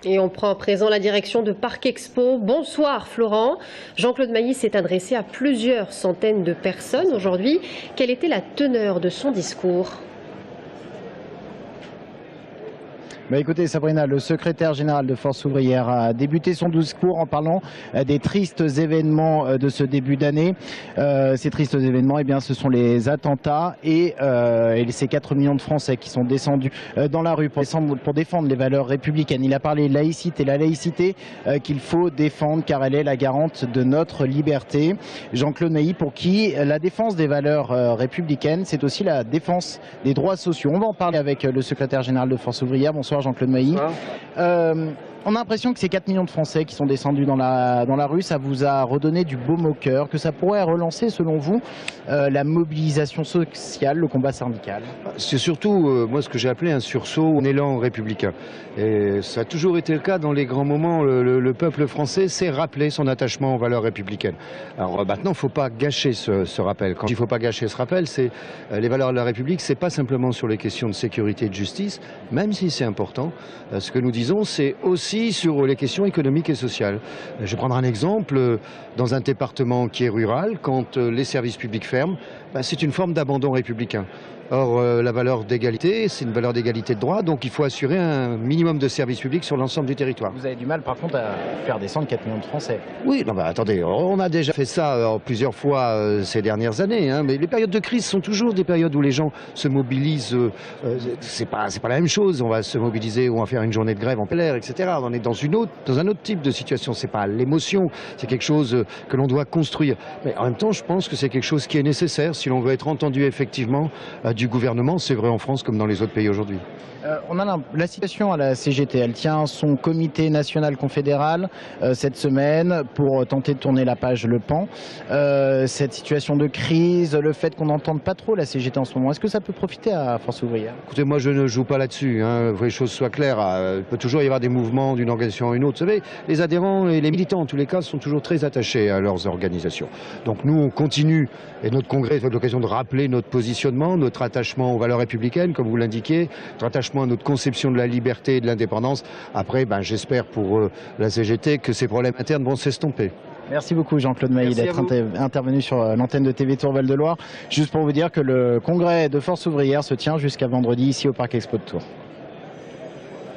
Et on prend à présent la direction de Parc Expo. Bonsoir Florent. Jean-Claude Mailly s'est adressé à plusieurs centaines de personnes aujourd'hui. Quelle était la teneur de son discours ? Écoutez Sabrina, le secrétaire général de Force ouvrière a débuté son discours en parlant des tristes événements de ce début d'année. Ces tristes événements, ce sont les attentats et ces 4 millions de Français qui sont descendus dans la rue pour défendre les valeurs républicaines. Il a parlé laïcité, la laïcité qu'il faut défendre car elle est la garante de notre liberté. Jean-Claude Mailly, pour qui la défense des valeurs républicaines, c'est aussi la défense des droits sociaux. On va en parler avec le secrétaire général de Force ouvrière. Bonsoir Jean-Claude Mailly. On a l'impression que ces 4 millions de Français qui sont descendus dans la rue, ça vous a redonné du baume au cœur, que ça pourrait relancer, selon vous, la mobilisation sociale, le combat syndical? C'est surtout, moi, ce que j'ai appelé un sursaut, un élan républicain. Et ça a toujours été le cas dans les grands moments. Le peuple français s'est rappelé son attachement aux valeurs républicaines. Alors maintenant, il ne faut pas gâcher ce rappel. Quand il ne faut pas gâcher ce rappel, c'est les valeurs de la République, c'est pas simplement sur les questions de sécurité et de justice, même si c'est important. Ce que nous disons, c'est aussi sur les questions économiques et sociales. Je vais prendre un exemple. Dans un département qui est rural, quand les services publics ferment, c'est une forme d'abandon républicain. Or, la valeur d'égalité, c'est une valeur d'égalité de droit, donc il faut assurer un minimum de services publics sur l'ensemble du territoire. Vous avez du mal, par contre, à faire descendre 4 millions de Français. Oui, non, attendez, on a déjà fait ça plusieurs fois ces dernières années, hein, mais les périodes de crise sont toujours des périodes où les gens se mobilisent. C'est pas la même chose. On va se mobiliser ou on va faire une journée de grève en plein air, etc. On est dans un autre type de situation. C'est pas l'émotion, c'est quelque chose que l'on doit construire. Mais en même temps, je pense que c'est quelque chose qui est nécessaire si l'on veut être entendu effectivement du gouvernement, c'est vrai en France comme dans les autres pays aujourd'hui. On a la situation à la CGT, elle tient son comité national confédéral cette semaine pour tenter de tourner la page Le Pan. Cette situation de crise, le fait qu'on n'entende pas trop la CGT en ce moment, est-ce que ça peut profiter à Force ouvrière? Écoutez, moi je ne joue pas là-dessus, hein. Que les choses soient claires. Il peut toujours y avoir des mouvements d'une organisation à une autre. Vous savez, les adhérents et les militants en tous les cas sont toujours très attachés à leurs organisations. Donc nous on continue, et notre congrès fait l'occasion de rappeler notre positionnement, notre attachement aux valeurs républicaines, comme vous l'indiquez, notre attachement à notre conception de la liberté et de l'indépendance. Après, j'espère pour la CGT que ces problèmes internes vont s'estomper. Merci beaucoup Jean-Claude Mailly d'être intervenu sur l'antenne de TV Tour Val-de-Loire. Juste pour vous dire que le congrès de Force ouvrière se tient jusqu'à vendredi ici au Parc Expo de Tours.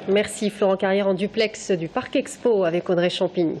Merci Florent Carrière en duplex du Parc Expo avec Audrey Champigny.